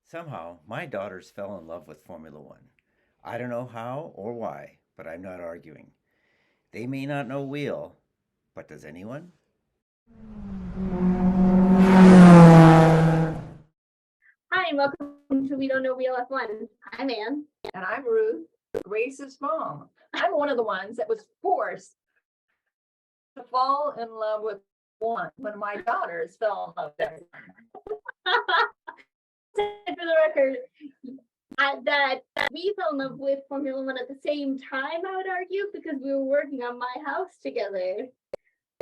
Somehow, my daughters fell in love with Formula One. I don't know how or why, but I'm not arguing. They may not know wheel, but does anyone? Hi, and welcome to We Don't Know Wheel F1. I'm Ann. And I'm Ruth, Grace's mom. I'm one of the ones that was forced to fall in love with one when my daughters fell in love with everyone. For the record, that we fell in love with Formula One at the same time, I would argue, because we were working on my house together,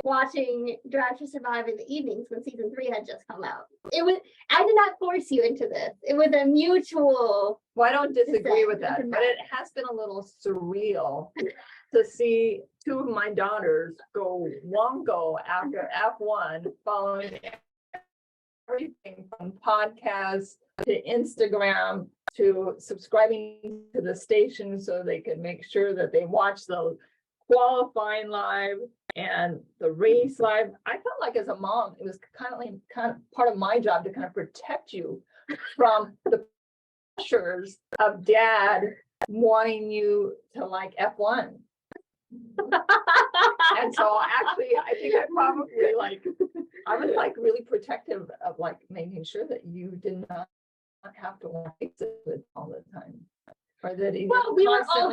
watching Drive to Survive in the evenings when season 3 had just come out. I did not force you into this. It was a mutual. Well, I don't disagree with that, but it has been a little surreal to see two of my daughters go wongo after F1, following everything from podcasts to Instagram to subscribing to the station so they could make sure that they watch the qualifying live and the race live. I felt like as a mom, it was kind of part of my job to kind of protect you from the pressures of dad wanting you to like F1. And so actually, I think I was like really protective of like making sure that you did not have to watch it all the time. Or that he constantly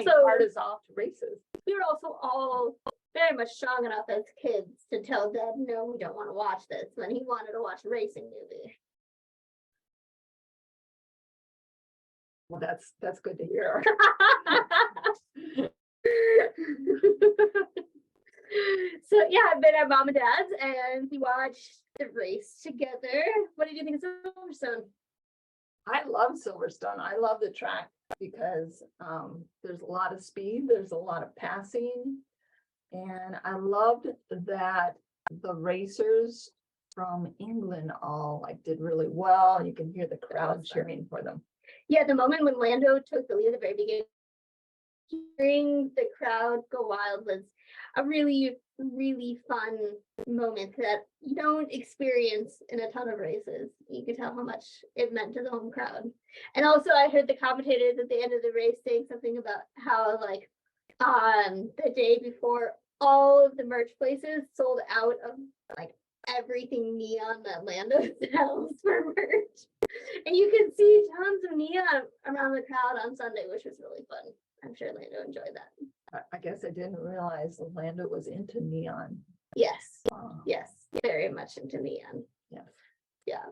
part us off to races. We were also all very much strong enough as kids to tell Dad, no, we don't want to watch this, when he wanted to watch a racing movie. Well, that's good to hear. So yeah, I've been at Mom and Dad's and we watched the race together. What did you think of Silverstone? I love Silverstone. I love the track because there's a lot of speed, there's a lot of passing, and I loved that the racers from England all like did really well. You can hear the crowd cheering for them. Yeah, the moment when Lando took the lead at the very beginning, hearing the crowd go wild was a really, really fun moment that you don't experience in a ton of races. You could tell how much it meant to the home crowd. And also I heard the commentators at the end of the race saying something about how like the day before all of the merch places sold out of like everything neon that Lando sells for merch. And you could see tons of neon around the crowd on Sunday, which was really fun. I'm sure Lando enjoyed that. I guess I didn't realize Lando was into neon. Yes. Yes. Very much into neon. Yes. Yeah.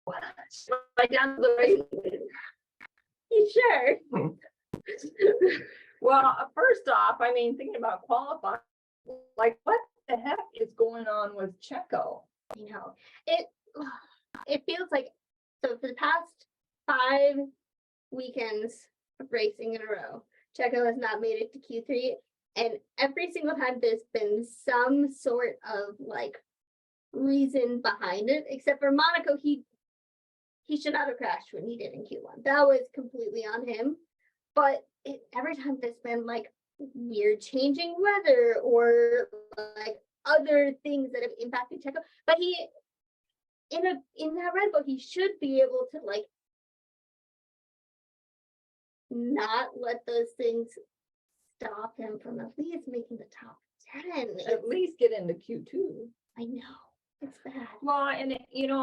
Right down to the race. You sure? Well, first off, I mean, thinking about qualifying, like what the heck is going on with Checo? You know, it feels like, so for the past 5 weekends of racing in a row, Checo has not made it to Q3, and every single time there's been some sort of like reason behind it, except for Monaco. He should not have crashed when he did in Q1. That was completely on him. But every time there's been like weird changing weather or like other things that have impacted Checo, but he in that Red Bull, he should be able to like not let those things stop him from at least making the top 10. At least get into Q2. I know. It's bad. Well, and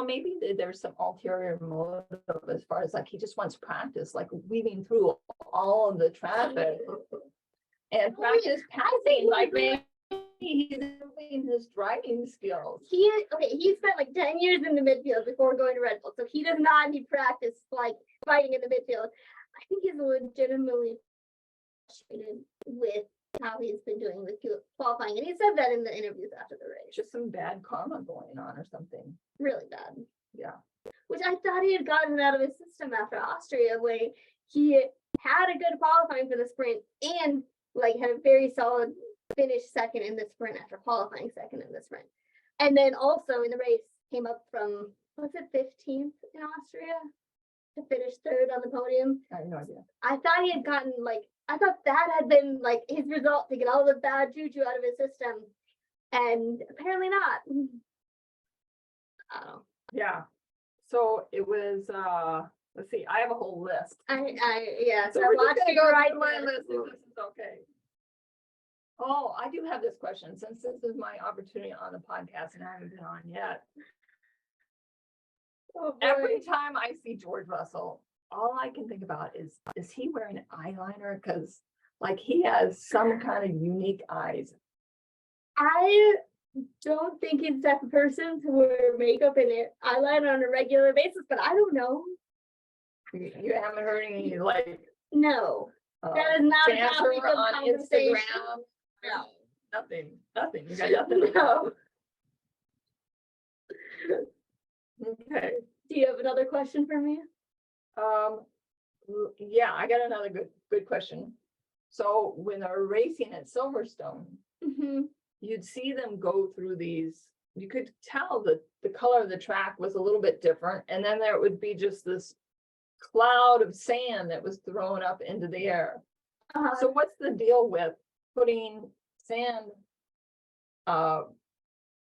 maybe there's some ulterior motive as far as like he just wants practice, like weaving through all of the traffic and practice passing. Like maybe he's improving his driving skills. He spent like 10 years in the midfield before going to Red Bull, so he does not need practice like fighting in the midfield. I think he's legitimately frustrated with how he's been doing with qualifying, and he said that in the interviews after the race. Just some bad karma going on or something. Really bad. Yeah. Which I thought he had gotten out of his system after Austria, where he had a good qualifying for the sprint and like had a very solid finish second in the sprint after qualifying second in the sprint. And then also in the race came up from, was it 15th in Austria to finish third on the podium? I have no idea. I thought he had gotten like, I thought that had been like his result to get all the bad juju out of his system. And apparently not. Yeah. So it was, let's see, I have a whole list. Yeah, So so I we're just watched gonna it go right through my there. list if this is okay. Oh, I do have this question, since this is my opportunity on the podcast and I haven't been on yet. Oh, boy. Every time I see George Russell, all I can think about is he wearing eyeliner? Because like he has some kind of unique eyes. I don't think he's the type of person to wear makeup and eyeliner on a regular basis, but I don't know. You haven't heard any like No, that is not a banter topic of on conversation. Instagram? No. Nothing. You got nothing. No. Okay. Do you have another question for me? Yeah, I got another good question. So when they're racing at Silverstone, Mm-hmm. you'd see them go through these, you could tell that the color of the track was a little bit different, and then there would be just this cloud of sand that was thrown up into the air. So what's the deal with putting sand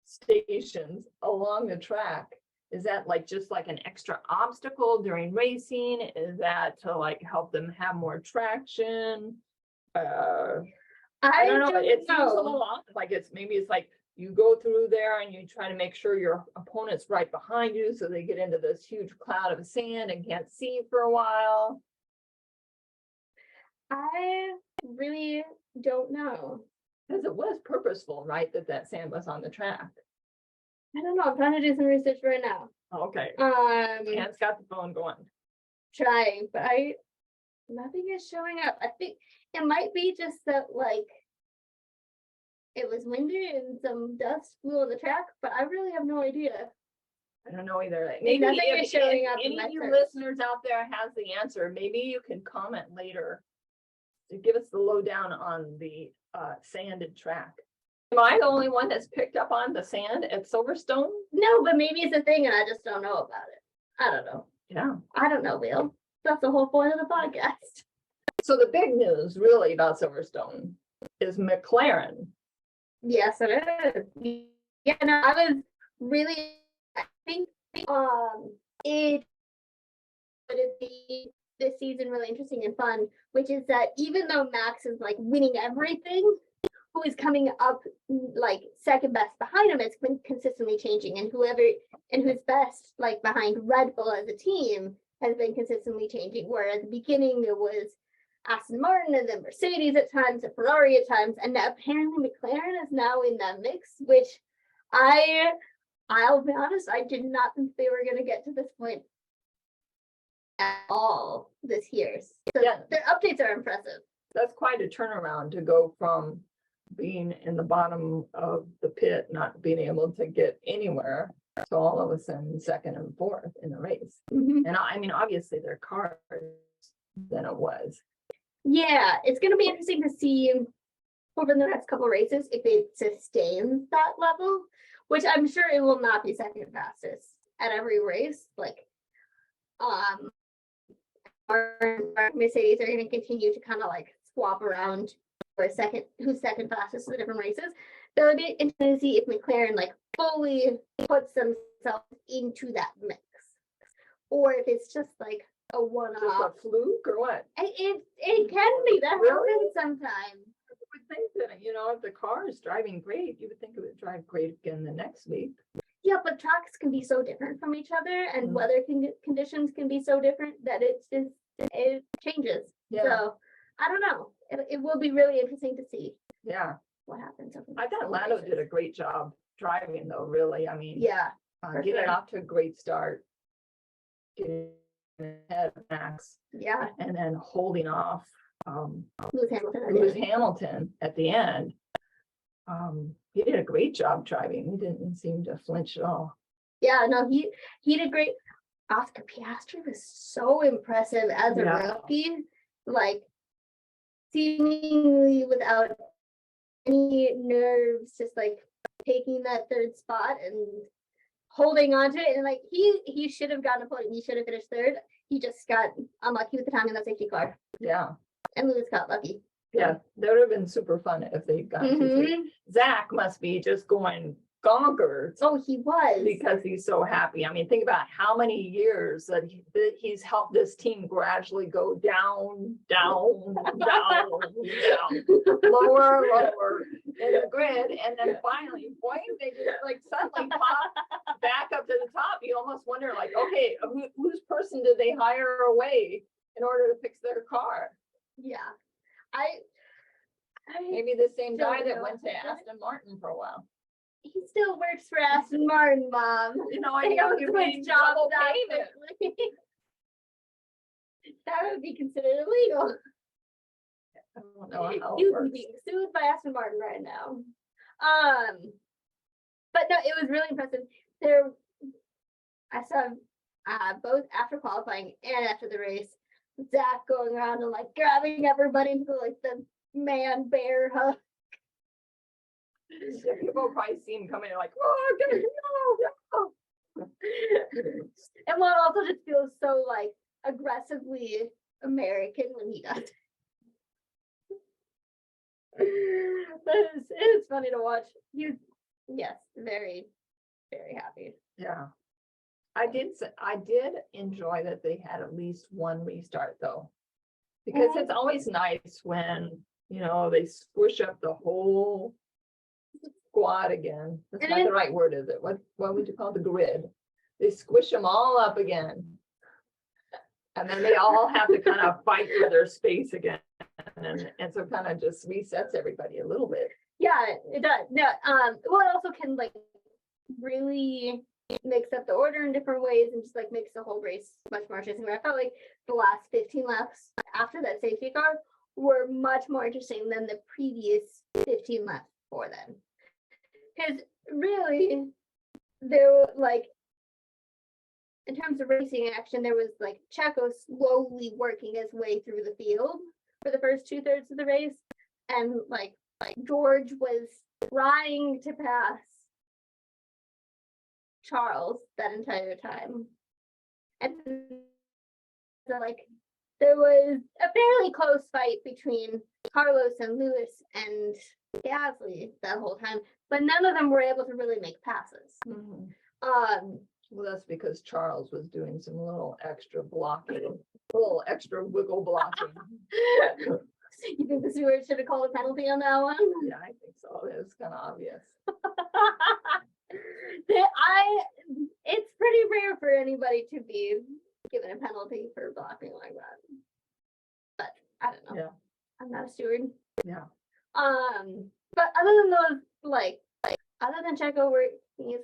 stations along the track? Is that like just like an extra obstacle during racing? Is that to like help them have more traction? I don't know. It seems a little off. Like maybe it's like you go through there and you try to make sure your opponent's right behind you, so they get into this huge cloud of sand and can't see for a while. I really don't know. Because it was purposeful, right? That sand was on the track. I don't know. I'm trying to do some research right now. Okay. Anne's got the phone going. Trying, but nothing is showing up. I think it might be just that like it was windy and some dust flew on the track, but I really have no idea. I don't know either. Maybe nothing if is showing up in any my of you search. listeners out there has the answer, maybe you can comment later to give us the lowdown on the sanded track. Am I the only one that's picked up on the sand at Silverstone? No, but maybe it's a thing and I just don't know about it. I don't know. Yeah. I don't know, Will. That's the whole point of the podcast. So the big news really about Silverstone is Mclaren. Yes, it is. Yeah, no, I was really, I think it would be this season really interesting and fun, which is that even though Max is like winning everything, who is coming up like second best behind him, it's been consistently changing, and who's best like behind Red Bull as a team has been consistently changing. Where at the beginning it was Aston Martin and then Mercedes at times and Ferrari at times, and now apparently McLaren is now in that mix, which I'll be honest, I did not think they were going to get to this point at all this year. So yeah, their updates are impressive. That's quite a turnaround to go from being in the bottom of the pit, not being able to get anywhere, to all of a sudden second and fourth in the race. Mm-hmm. And I mean, obviously their car than it was. Yeah, it's going to be interesting to see over the next couple of races if it sustains that level, which I'm sure it will not be second fastest at every race. Like, our Mercedes are going to continue to kind of like swap around for who's second fastest in the different races. So it'll be interesting to see if McLaren like fully puts themselves into that mix, or if it's just like a one-off. Just a fluke or what? It can be. That happens sometimes. I would think that, you know, if the car is driving great, you would think it would drive great again the next week. Yeah, but tracks can be so different from each other, and weather conditions can be so different that it changes. Yeah. So I don't know. It will be really interesting to see. Yeah. What happens? I thought Lando did a great job driving, though. Really, I mean, yeah, getting off to a great start, getting ahead of Max, yeah, and then holding off Lewis Hamilton at the end. He did a great job driving. He didn't seem to flinch at all. Yeah, no, he did great. Oscar Piastri was so impressive as a rookie, like seemingly without any nerves, just like taking that third spot and holding on to it. And like he should have gotten a podium. He should have finished third. He just got unlucky with the timing of that safety car. Yeah. And Lewis got lucky. Yeah, that would have been super fun if they'd gotten to Zach must be just going bonkers Oh, he was. because he's so happy. I mean, think about how many years that he's helped this team gradually go down, down, down, down, lower, lower in the grid. And then finally, boing, they just like suddenly pop back up to the top. You almost wonder, like, okay, whose person did they hire away in order to fix their car? Yeah. I Maybe the same guy Don't that know. went to Aston Martin for a while. He still works for Aston Martin, Mom. You know, I They know don't you're switch being jobs double that payment. quickly. That would be considered illegal. I don't know how He it would works. be being sued by Aston Martin right now. But no, it was really impressive. I saw both after qualifying and after the race, Zach going around and like grabbing everybody into like the man bear hug. Yeah, people probably see him coming in like, oh, get it, no, no. And one also just feels so like aggressively American when he does. But it's funny to watch. Yes, very, very happy. Yeah. I did enjoy that they had at least one restart though. Because it's always nice when, you know, they squish up the whole squad again. That's And not then- the right word, is it? What would you call the grid? They squish them all up again. And then they all have to kind of fight for their space again. And so kind of just resets everybody a little bit. Yeah, it does. No, well, it also can like really mix up the order in different ways and just like makes the whole race much more interesting. I felt like the last 15 laps after that safety car were much more interesting than the previous 15 laps before then. Because really, there were like, in terms of racing action, there was like Checo slowly working his way through the field for the first 2/3 of the race, and like George was trying to pass Charles that entire time. And so like there was a fairly close fight between Carlos and Lewis and Gasly that whole time, but none of them were able to really make passes. Well, that's because Charles was doing some little extra blocking, a little extra wiggle blocking. You think the steward should have called a penalty on that one? Yeah, I think so. It was kind of obvious. It's pretty rare for anybody to be given a penalty for blocking like that. But I don't know. Yeah. I'm not a steward. Yeah. But other than those, like other than Checo where he's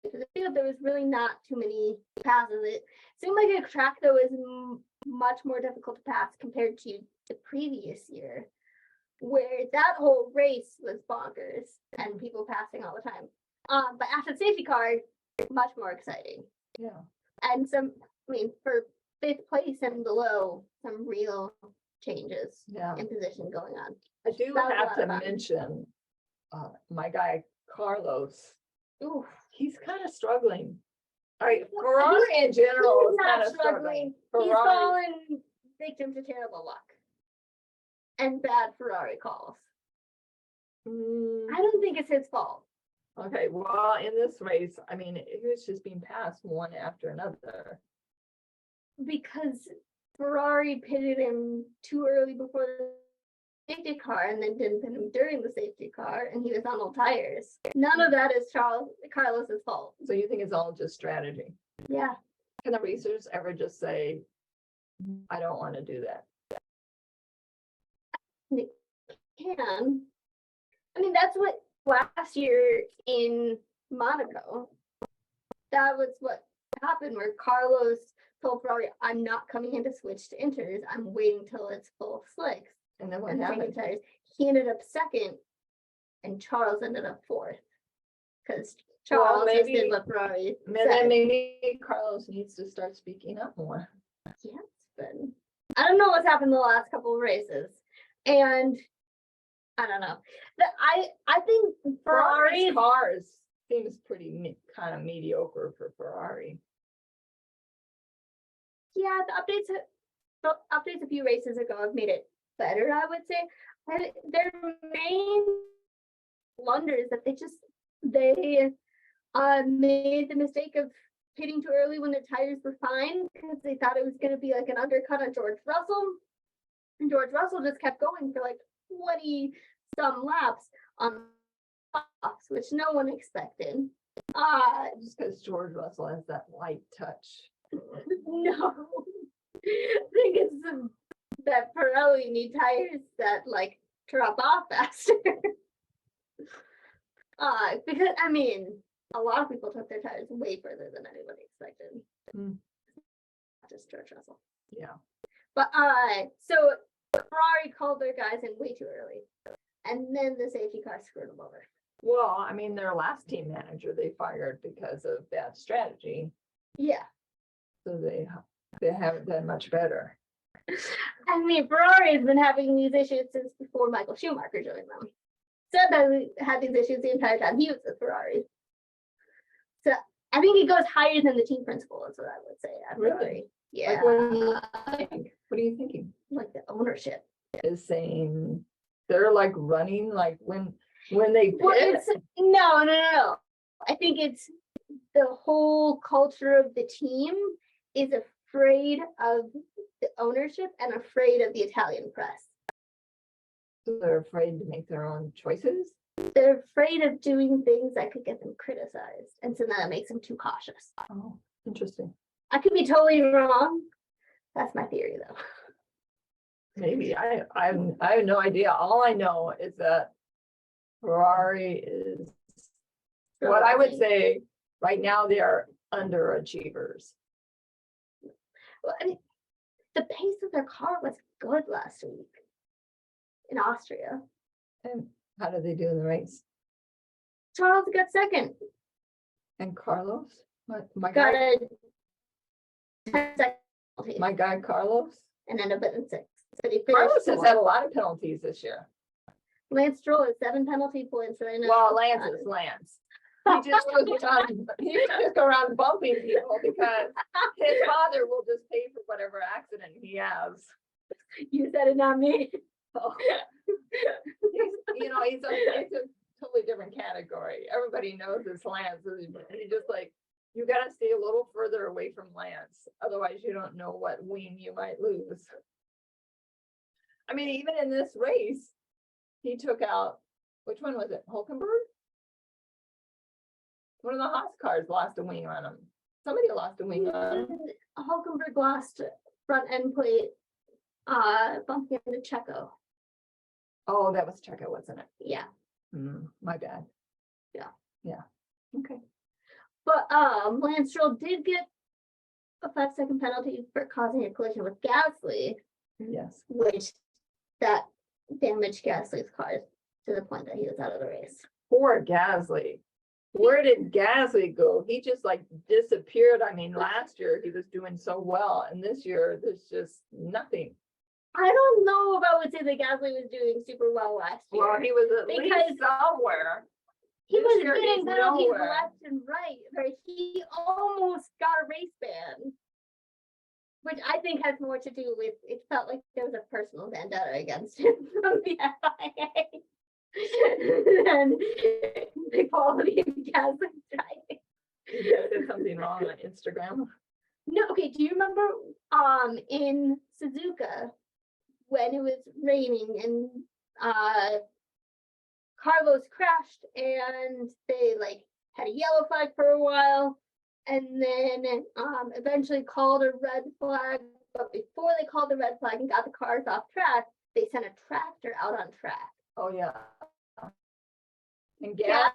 to the field, there was really not too many passes. It seemed like a track that was much more difficult to pass compared to the previous year, where that whole race was bonkers and people passing all the time. But after the safety car, much more exciting. Yeah. And for 5th place and below, some real changes Yeah. in position going on. I do That was a have lot to of fun. mention my guy Carlos. Ooh, He's kind of struggling. All right, Ferrari in general he's is kind not of struggling. He's Ferrari, fallen victim to terrible luck and bad Ferrari calls. I don't think it's his fault. okay, well, in this race, I mean, he was just being passed one after another. Because Ferrari pitted him too early before the safety car and then didn't pit him during the safety car, and he was on old tires. None of that is Carlos's fault. So you think it's all just strategy? Yeah. Can the racers ever just say, I don't want to do that? Can. I mean, that's what last year in Monaco, that was what happened where Carlos told Ferrari, I'm not coming in to switch to inters. I'm waiting till it's full slicks. And then what And changing happened? tires. He ended up 2nd, and Charles ended up 4th. Because Charles just maybe- did what Ferrari And said. then maybe Carlos needs to start speaking up more. Yes, but I don't know what's happened the last couple of races. And I don't know. I think Ferrari's Ferrari, cars seems pretty kind of mediocre for Ferrari. yeah, the updates a few races ago have made it better, I would say. But their main blunder is that they just they made the mistake of pitting too early when their tires were fine because they thought it was going to be like an undercut on George Russell. And George Russell just kept going for like 20 some laps on offs, which no one expected. Just because George Russell has that light touch. No, I think it's that Pirelli need tires that like drop off faster. Because I mean, a lot of people took their tires way further than anybody expected. Just George Russell. Yeah. But so Ferrari called their guys in way too early, and then the safety car screwed them over. Well, I mean, their last team manager they fired because of bad strategy. Yeah. So they haven't done much better. I mean, Ferrari has been having these issues since before Michael Schumacher joined them. Seb had these issues the entire time he was with Ferrari. So I think he goes higher than the team principal, is what I would say. Really? Yeah. Like, what are you thinking? Like the ownership is saying they're like running like when they well, pit. No. I think it's the whole culture of the team is afraid of the ownership and afraid of the Italian press. So they're afraid to make their own choices. They're afraid of doing things that could get them criticized, and so that makes them too cautious. Oh, interesting. I could be totally wrong. That's my theory, though. Maybe I have no idea. All I know is that Ferrari is what I would say right now they are underachievers. Well, I mean, the pace of their car was good last week in Austria. And how did they do in the race? Charles got second. And Carlos, my Got guy, a 10-second penalty my guy Carlos. and ended up in 6th. But he Carlos finished has had a lot of penalties this year. Lance Stroll has 7 penalty points right now. Well, Lance is Lance. He just go around bumping people because his father will just pay for whatever accident he has. You said it, not me. So, he's a totally different category. Everybody knows it's Lance. He just like, you got to stay a little further away from Lance. Otherwise, you don't know what wing you might lose. I mean, even in this race, he took out, which one was it? Hulkenberg? One of the Haas cars lost a wing on him. Somebody lost a wing on him. Hulkenberg lost front end plate, bumping into Checo. Oh, that was Checo, wasn't it? Yeah. My bad. Yeah. Okay. But Lance Stroll did get a 5-second penalty for causing a collision with Gasly. Yes. Which that damaged Gasly's car to the point that he was out of the race. Poor Gasly. Where did Gasly go? He just like disappeared. I mean, last year he was doing so well, and this year there's just nothing. I don't know if I would say that Gasly was doing super well last year. Well, he was at least somewhere. He This was year getting he's penalties nowhere. left and right. Where he almost got a race ban. Which I think has more to do with, it felt like there was a personal vendetta against him from the FIA. And the quality of Gasly driving. He did something wrong on Instagram. No, okay, do you remember in Suzuka when it was raining and Carlos crashed and they like had a yellow flag for a while and then eventually called a red flag, but before they called the red flag and got the cars off track, they sent a tractor out on track. Oh yeah. And Yeah,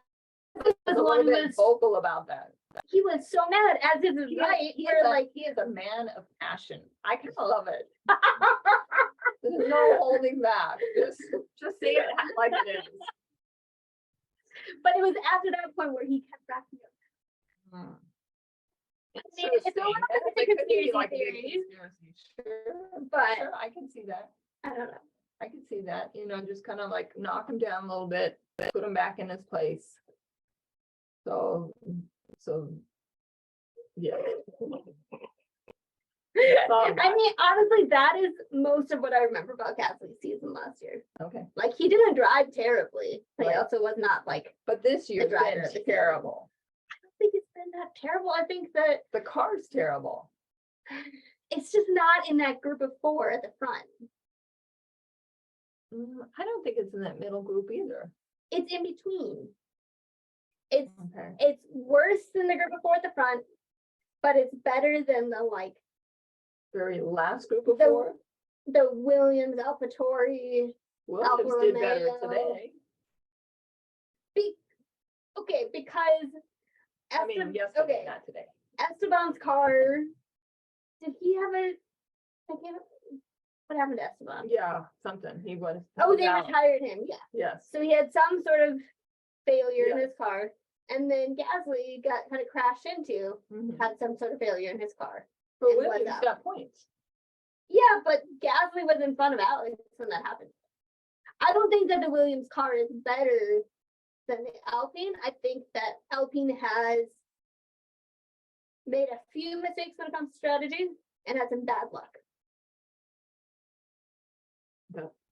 Gas was a little bit vocal about that. He was so mad, as is his right. He is a man of passion. I kind of love it. There's no holding back. Just say it like it is. But it was after that point where he kept backing up. It's still a conspiracy theory, but sure, I can see that. I don't know. I can see that. Just kind of like knock him down a little bit, put him back in his place. So yeah. I mean, honestly, that is most of what I remember about Gasly's season last year. Okay, Like, he didn't drive terribly, but he Right. also was not like, but this year's driver been of the season. terrible. I don't think it's been that terrible. I think that The car's terrible. it's just not in that group of 4 at the front. I don't think it's in that middle group either. It's in between. Okay. It's worse than the group of 4 at the front, but it's better than the like Very last group of The- 4. the Williams, AlphaTauri. Williams Alfa did better Romeo. today. Okay, because I mean, yesterday, okay, not today. Esteban's car. Did he have a? I can't. What happened to Esteban? Yeah, something. He was. Oh, they out. retired him. Yeah. Yes. So he had some sort of failure in Yeah. his car, and then Gasly got kind of crashed into, Mhm. had some sort of failure in his car. But and was Williams out. got points. Yeah, but Gasly was in front of Alex when that happened. I don't think that the Williams car is better than the Alpine. I think that Alpine has made a few mistakes when it comes to strategy and had some bad luck.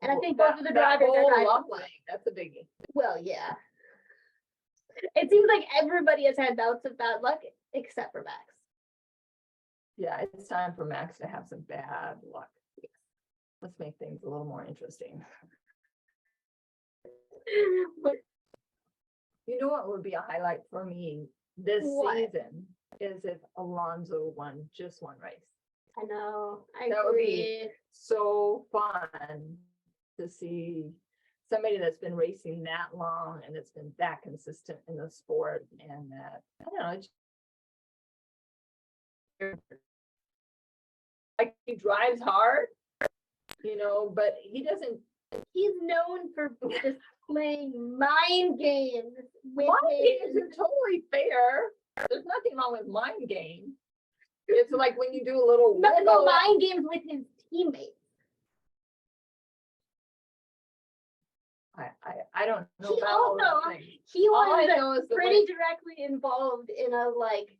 And I think both of the drivers are driving luck well. thing, that's a biggie. Well, yeah. It seems like everybody has had bouts of bad luck except for Max. Yeah, it's time for Max to have some bad luck. Let's make things a little more interesting. But You know what would be a highlight for me this What? season is if Alonso won just one race. I know, I That would be- agree. So fun to see somebody that's been racing that long and that's been that consistent in the sport, and that, I don't know, like he drives hard, but he doesn't. He's known for just playing mind games with Mind his. games are totally fair. There's nothing wrong with mind games. It's like when you do a little No, wiggle. mind games with his teammates. I don't know He about all that also- thing. He All I was know is the pretty way, directly involved in a like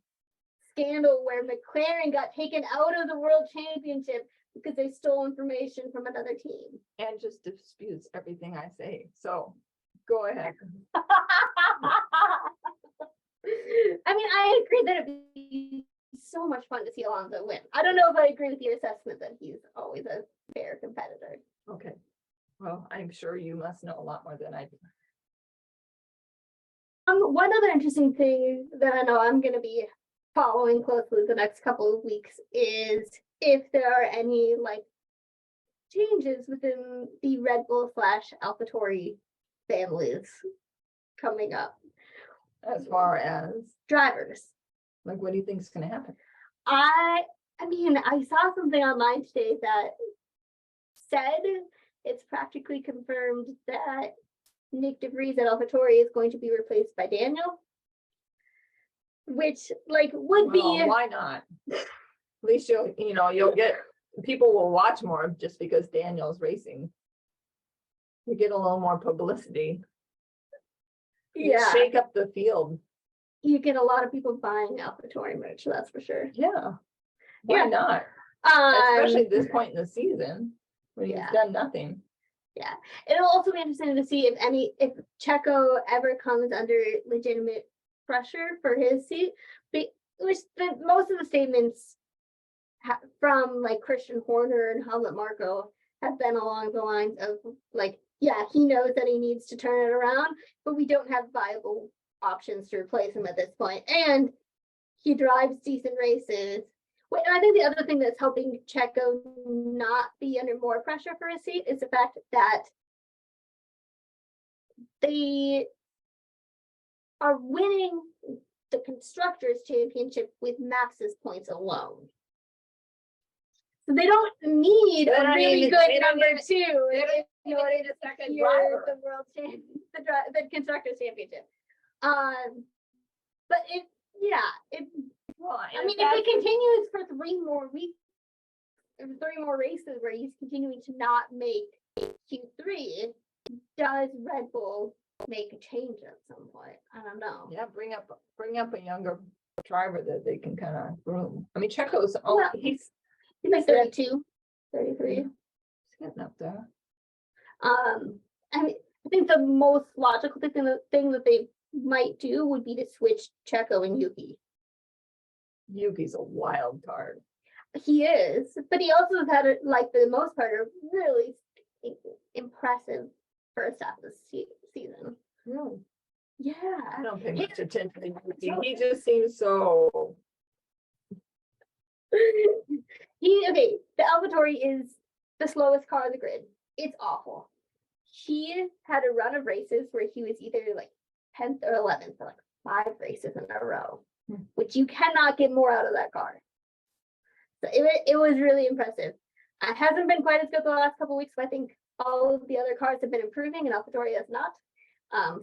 scandal where Mclaren got taken out of the world championship because they stole information from another team. and just disputes everything I say. So go ahead. I mean, I agree that it'd be so much fun to see Alonso win. I don't know if I agree with your assessment that he's always a fair competitor. Okay. Well, I'm sure you must know a lot more than I do. One other interesting thing that I know I'm going to be following closely the next couple of weeks is if there are any like changes within the Red Bull / AlphaTauri families coming up. As far as, Drivers. like, what do you think is going to happen? I mean, I saw something online today that said it's practically confirmed that Nick DeVries at AlphaTauri is going to be replaced by Daniel, which like would be Well, why not? At least you'll get, people will watch more just because Daniel's racing. You get a little more publicity. You yeah. shake up the field. You get a lot of people buying AlphaTauri merch, that's for sure. Yeah. Why Yeah. not? Um, Especially at this point in the season when he's yeah. done nothing. It'll also be interesting to see if Checo ever comes under legitimate pressure for his seat, which most of the statements from like Christian Horner and Helmut Marko have been along the lines of like, yeah, he knows that he needs to turn it around, but we don't have viable options to replace him at this point. And he drives decent races. Wait, and I think the other thing that's helping Checo not be under more pressure for his seat is the fact that they are winning the Constructors' Championship with Max's points alone. So they don't need They a don't really need- good they don't number need- two They don't in order need a to second secure driver. the world champion, the Constructors' Championship. But Well, I mean, if it continues for 3 more weeks, or 3 more races where he's continuing to not make Q3, does Red Bull make a change at some point? I don't know. Yeah, bring up a younger driver that they can kind of groom. I mean, Checo's Well- He's like 32, 33. It's getting up there. I mean, I think the most logical thing that they might do would be to switch Checo and Yuki. Yuki's a wild card. He is, but he also has had, like, for the most part, a really impressive first half of the season. Really? Yeah. I don't pay much attention to Yuki. He just seems so. Okay, the AlphaTauri is the slowest car on the grid. It's awful. He had a run of races where he was either like 10th or 11th for like 5 races in a row, which you cannot get more out of that car. So it was really impressive. It hasn't been quite as good the last couple of weeks, but I think all of the other cars have been improving and AlphaTauri has not.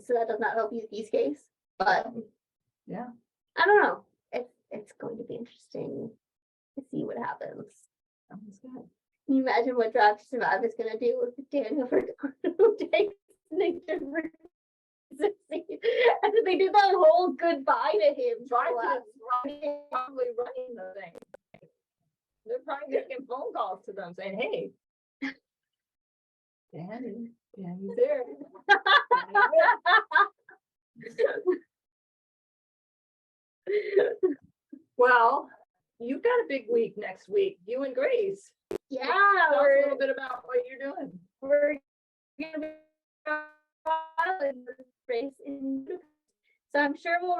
So that does not help Yuki's case. But yeah, I don't know. It's going to be interesting to see what happens. Sounds good. Can you imagine what Drive to Survive is going to do with Daniel Ricciardo takes Nick DeVries? After they did that whole goodbye to him. Probably running the thing. They're probably making phone calls to them saying, "Hey, Danny's there." Well, you've got a big week next week. You and Grace. Yeah, Tell us a we're little bit about what you're doing. gonna be race in Budapest. So I'm sure we'll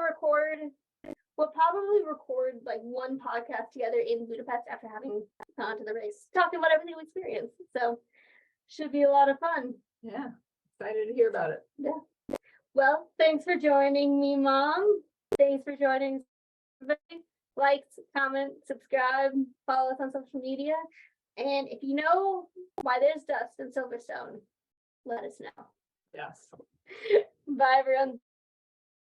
probably record like one podcast together in Budapest after having gone to the race, talking about everything we experienced. So should be a lot of fun. Yeah, excited to hear about it. Yeah. Well, thanks for joining me, Mom. Thanks for joining. Like, comment, subscribe, follow us on social media. And if you know why there's dust in Silverstone, let us know. Yes. Bye, everyone.